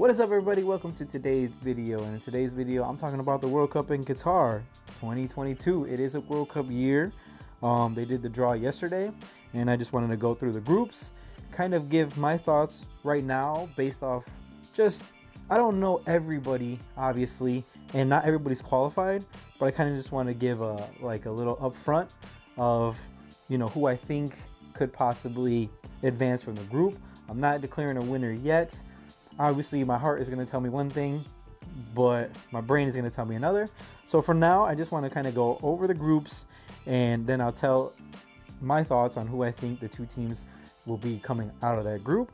What is up, everybody? Welcome to today's video. And in today's video, I'm talking about the World Cup in Qatar 2022. It is a World Cup year. They did the draw yesterday, and I just wanted to go through the groups, kind of give my thoughts right now based off just, I don't know everybody, obviously, and not everybody's qualified, but I kind of just want to give a little upfront of, you know, who I think could possibly advance from the group. I'm not declaring a winner yet. Obviously, my heart is going to tell me one thing, but my brain is going to tell me another. So for now, I just want to kind of go over the groups, and then I'll tell my thoughts on who I think the two teams will be coming out of that group.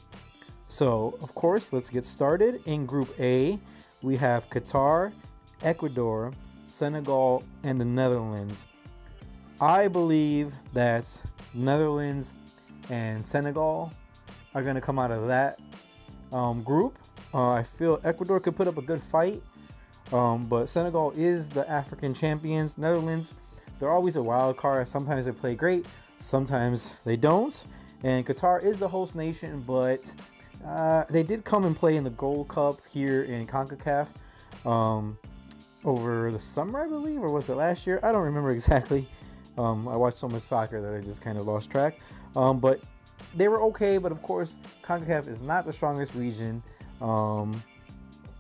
So, of course, let's get started. In Group A, we have Qatar, Ecuador, Senegal, and the Netherlands. I believe that Netherlands and Senegal are going to come out of that group. I feel Ecuador could put up a good fight, but Senegal is the African champions. Netherlands, they're always a wild card. Sometimes they play great, sometimes they don't. And Qatar is the host nation, but they did come and play in the Gold Cup here in CONCACAF over the summer, I believe, or was it last year? I don't remember exactly. I watched so much soccer that I just kind of lost track. But they were okay, but of course, CONCACAF is not the strongest region, or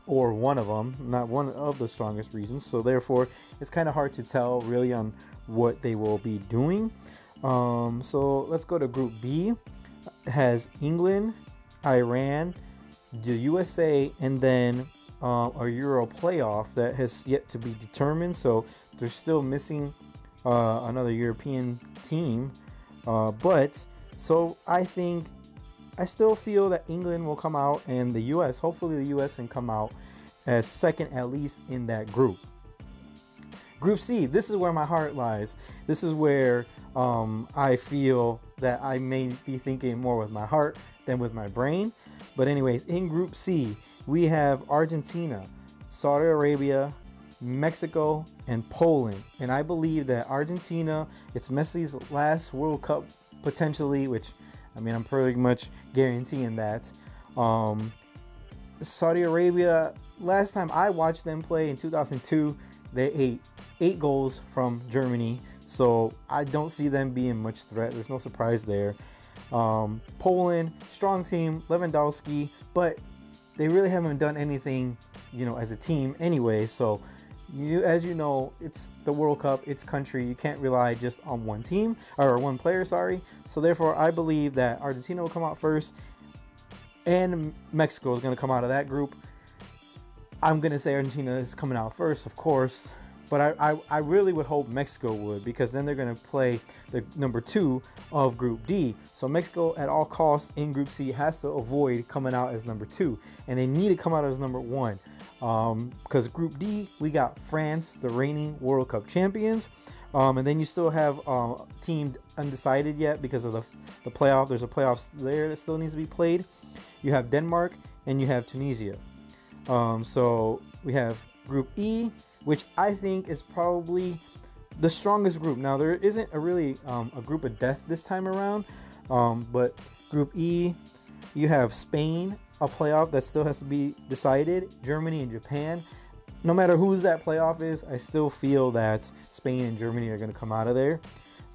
one of them, not one of the strongest regions. So therefore, it's kind of hard to tell really on what they will be doing. So let's go to Group B. It has England, Iran, the USA, and then a Euro playoff that has yet to be determined. So they're still missing another European team, so I still feel that England will come out, and the US, hopefully the US can come out as second at least in that group. Group C, this is where my heart lies. This is where I feel that I may be thinking more with my heart than with my brain. But anyways, in Group C, we have Argentina, Saudi Arabia, Mexico, and Poland. And I believe that Argentina, it's Messi's last World Cup potentially, which, I mean, I'm pretty much guaranteeing that. Saudi Arabia, last time I watched them play in 2002, they ate 8 goals from Germany. So I don't see them being much threat. There's no surprise there. Poland, strong team, Lewandowski, but they really haven't done anything, you know, as a team anyway. So as you know, it's the World Cup, it's country. You can't rely just on one team, or one player, sorry. So therefore, I believe that Argentina will come out first, and Mexico is going to come out of that group. I'm going to say Argentina is coming out first, of course, but I really would hope Mexico would, because then they're going to play the number 2 of Group D. So Mexico, at all costs in Group C, has to avoid coming out as number 2, and they need to come out as number 1. Because Group D, we got France, the reigning World Cup champions, and then you still have team undecided yet because of the playoff. There's a playoffs there that still needs to be played. You have Denmark and you have Tunisia. So we have Group E, which I think is probably the strongest group. Now, there isn't really a group of death this time around, but Group E, you have Spain, a playoff that still has to be decided, Germany and Japan. No matter whose that playoff is, I still feel that Spain and Germany are going to come out of there.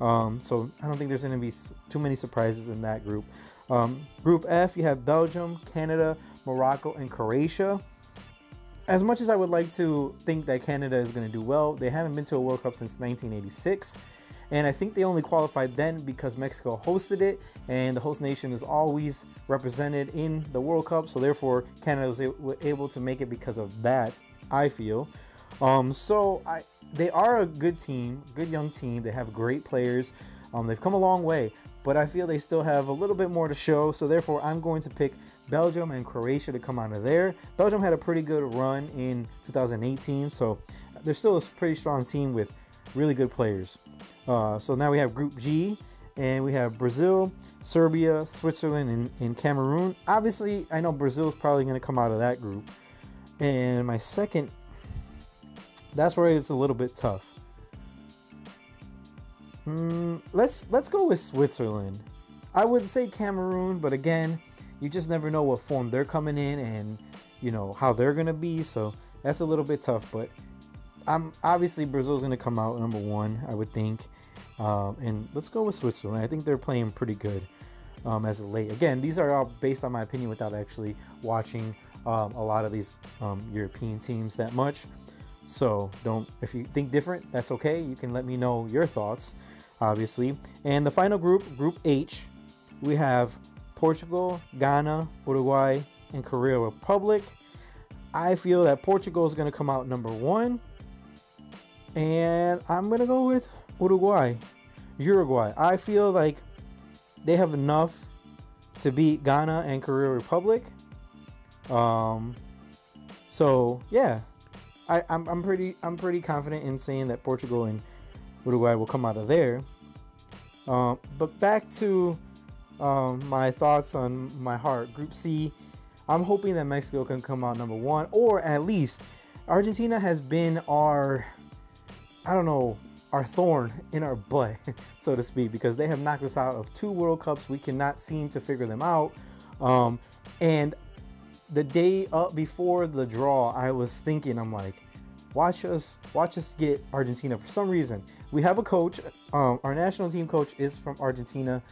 So I don't think there's going to be too many surprises in that group. Group F, you have Belgium, Canada, Morocco, and Croatia. As much as I would like to think that Canada is going to do well, they haven't been to a World Cup since 1986. And I think they only qualified then because Mexico hosted it, and the host nation is always represented in the World Cup. So therefore, Canada was able to make it because of that, I feel. They are a good team, good young team. They have great players. They've come a long way, but I feel they still have a little bit more to show. So therefore, I'm going to pick Belgium and Croatia to come out of there. Belgium had a pretty good run in 2018, so they're still a pretty strong team with really good players. So now we have Group G, and we have Brazil, Serbia, Switzerland, and Cameroon. Obviously, I know Brazil is probably going to come out of that group. And my second, that's where it's a little bit tough. Let's go with Switzerland. I would say Cameroon, but again, you just never know what form they're coming in, and you know, how they're gonna be. So that's a little bit tough, but I'm obviously Brazil's gonna come out number one, I would think. And let's go with Switzerland. I think they're playing pretty good as of late. Again, these are all based on my opinion without actually watching a lot of these European teams that much. So if you think different, that's okay. You can let me know your thoughts, obviously. And the final group, Group H, we have Portugal, Ghana, Uruguay, and Korea Republic. I feel that Portugal is going to come out number one. And I'm going to go with Uruguay. I feel like they have enough to beat Ghana and Korea Republic. So yeah, I'm pretty confident in saying that Portugal and Uruguay will come out of there. But back to my thoughts on my heart. Group C, I'm hoping that Mexico can come out number one, or at least Argentina has been our thorn in our butt, so to speak, because they have knocked us out of 2 World Cups. We cannot seem to figure them out. And the day up before the draw, I was thinking, I'm like, watch us get Argentina. For some reason, we have a coach. Our national team coach is from Argentina.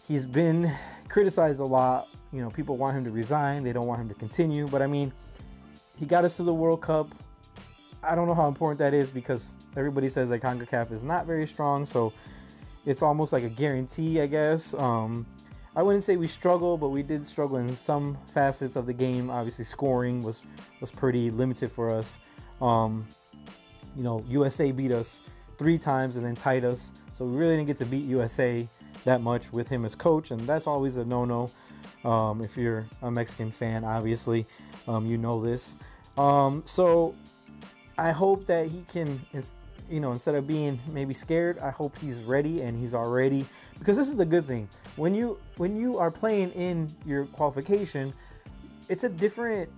He's been criticized a lot. You know, people want him to resign. They don't want him to continue. But I mean, he got us to the World Cup. I don't know how important that is because everybody says that CONCACAF is not very strong. So it's almost like a guarantee, I guess. I wouldn't say we struggle, but we did struggle in some facets of the game. Obviously, scoring was pretty limited for us. You know, USA beat us 3 times and then tied us. So we really didn't get to beat USA that much with him as coach. And that's always a no-no. If you're a Mexican fan, obviously, you know this. So I hope that he can, you know, instead of being maybe scared, I hope he's ready and he's already, because this is the good thing. When you are playing in your qualification, it's a different,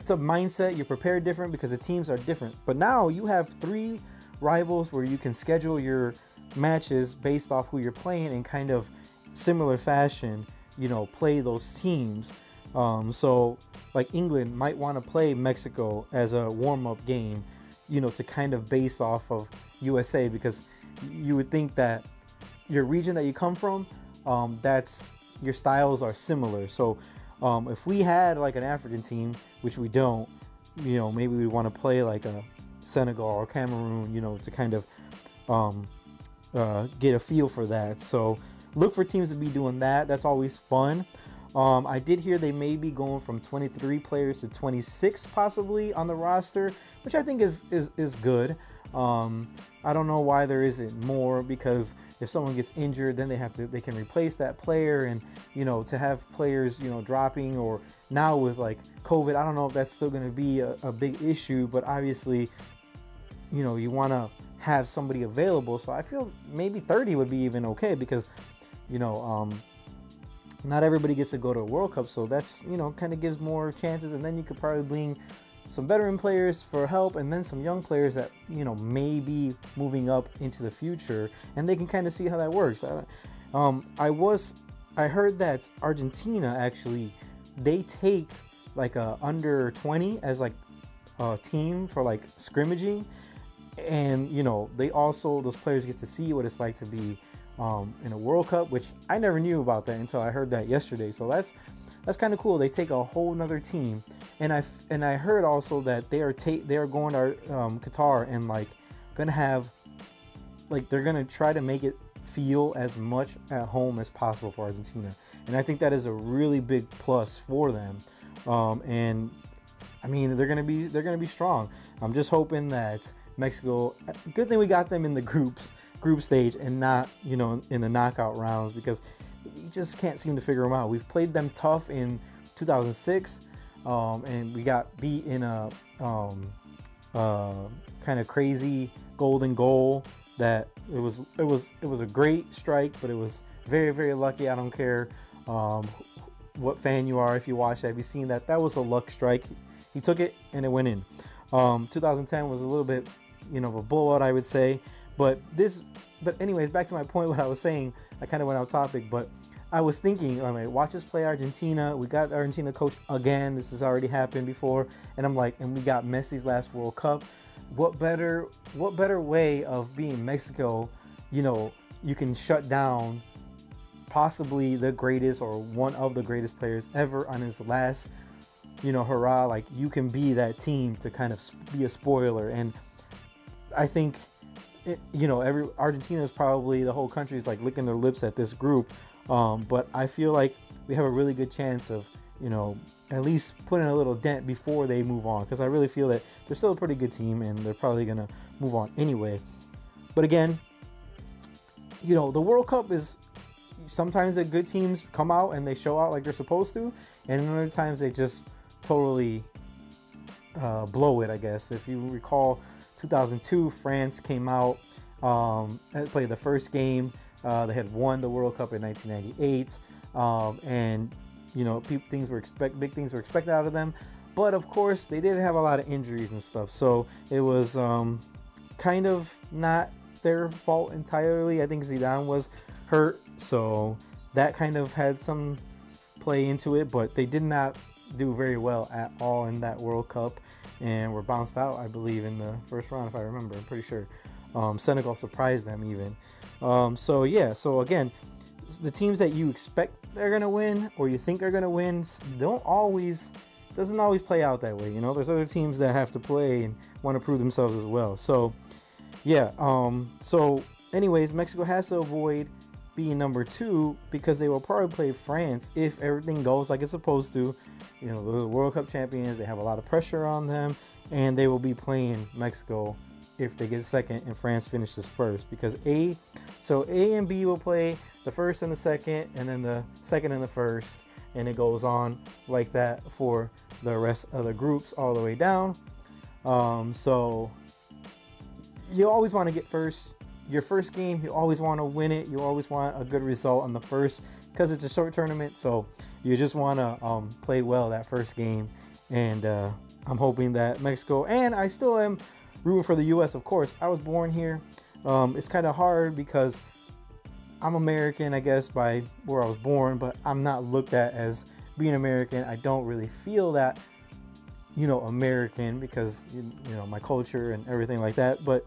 it's a mindset. You're prepared different because the teams are different. But now you have 3 rivals where you can schedule your matches based off who you're playing in kind of similar fashion, you know, play those teams. So like England might want to play Mexico as a warm-up game, you know, to kind of base off of USA, because you would think that your region that you come from, that's your styles are similar. So if we had like an African team, which we don't, you know, maybe we want to play like a Senegal or Cameroon, you know, to kind of get a feel for that. So look for teams to be doing that. That's always fun. I did hear they may be going from 23 players to 26 possibly on the roster, which I think is good. I don't know why there isn't more, because if someone gets injured, then they can replace that player, and you know, to have players, you know, dropping, or now with like COVID, I don't know if that's still going to be a big issue, but obviously, you know, you want to have somebody available. So I feel maybe 30 would be even okay, because you know, not everybody gets to go to a World Cup, so that's, you know, kind of gives more chances. And then you could probably bring some veteran players for help, and then some young players that, you know, may be moving up into the future, and they can kind of see how that works. I heard that Argentina, actually, they take like a under 20 as like a team for like scrimmaging, and you know, they also, those players get to see what it's like to be in a World Cup, which I never knew about that until I heard that yesterday. So that's kind of cool. They take a whole nother team, and I heard also that they are going to Qatar, and like gonna have, like, they're gonna try to make it feel as much at home as possible for Argentina, and I think that is a really big plus for them. And I mean, they're gonna be strong. I'm just hoping that Mexico, good thing we got them in the group stage and not, you know, in the knockout rounds, because we just can't seem to figure them out. We've played them tough in 2006, and we got beat in a kind of crazy golden goal that it was a great strike, but it was very, very lucky. I don't care what fan you are, if you watch that, have you seen that? That was a luck strike. He took it and it went in. 2010 was a little bit, you know, of a blowout, I would say. But anyways, back to my point, what I was saying, I kind of went off topic, but I was thinking, I mean, watch us play Argentina. We got Argentina coach again. This has already happened before. And I'm like, and we got Messi's last World Cup. What better way of being Mexico? You know, you can shut down possibly the greatest or one of the greatest players ever on his last, you know, hurrah. Like, you can be that team to kind of be a spoiler. And I think, you know, Argentina is probably, the whole country is like licking their lips at this group. But I feel like we have a really good chance of, you know, at least putting a little dent before they move on. Because I really feel that they're still a pretty good team and they're probably going to move on anyway. But again, you know, the World Cup is, sometimes the good teams come out and they show out like they're supposed to. And other times they just totally blow it, I guess. If you recall, 2002, France came out, played the first game. They had won the World Cup in 1998, and you know, big things were expected out of them. But of course, they did have a lot of injuries and stuff, so it was kind of not their fault entirely. I think Zidane was hurt, so that kind of had some play into it. But they did not do very well at all in that World Cup, and were bounced out, I believe, in the first round, if I remember. I'm pretty sure. Senegal surprised them even. So yeah, so again, the teams that you expect they're gonna win or you think are gonna win doesn't always play out that way. You know, there's other teams that have to play and want to prove themselves as well. So yeah, so anyways, Mexico has to avoid being number 2 because they will probably play France if everything goes like it's supposed to. You know, the World Cup champions, they have a lot of pressure on them, and they will be playing Mexico if they get second and France finishes first, because A and B will play the first and the second, and then the second and the first, and it goes on like that for the rest of the groups all the way down. So you always want to get first. Your first game, you always want to win it. You always want a good result on the first, because it's a short tournament, so you just want to play well that first game. And I'm hoping that Mexico, and I still am rooting for the U.S., of course. I was born here. It's kind of hard because I'm American, I guess, by where I was born, but I'm not looked at as being American. I don't really feel that, you know, American, because, you know, my culture and everything like that. But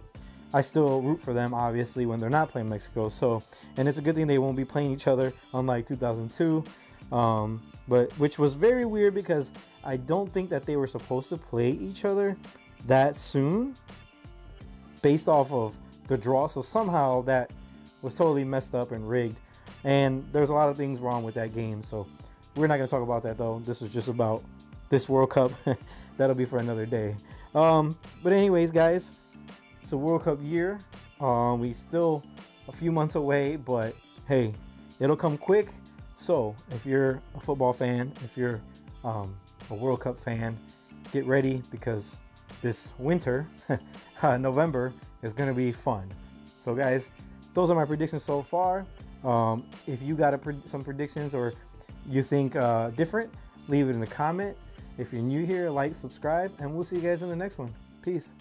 I still root for them, obviously, when they're not playing Mexico. So, and it's a good thing they won't be playing each other, unlike 2002. But which was very weird, because I don't think that they were supposed to play each other that soon, based off of the draw. So somehow that was totally messed up and rigged, and there's a lot of things wrong with that game. So we're not going to talk about that, though. This is just about this World Cup. That'll be for another day. But anyways, guys, it's a World Cup year. We still a few months away, but hey, it'll come quick. So if you're a football fan, if you're a World Cup fan, get ready, because this winter, November, is going to be fun. So guys, those are my predictions so far. If you got some predictions, or you think different, leave it in the comment. If you're new here, like, subscribe, and we'll see you guys in the next one. Peace.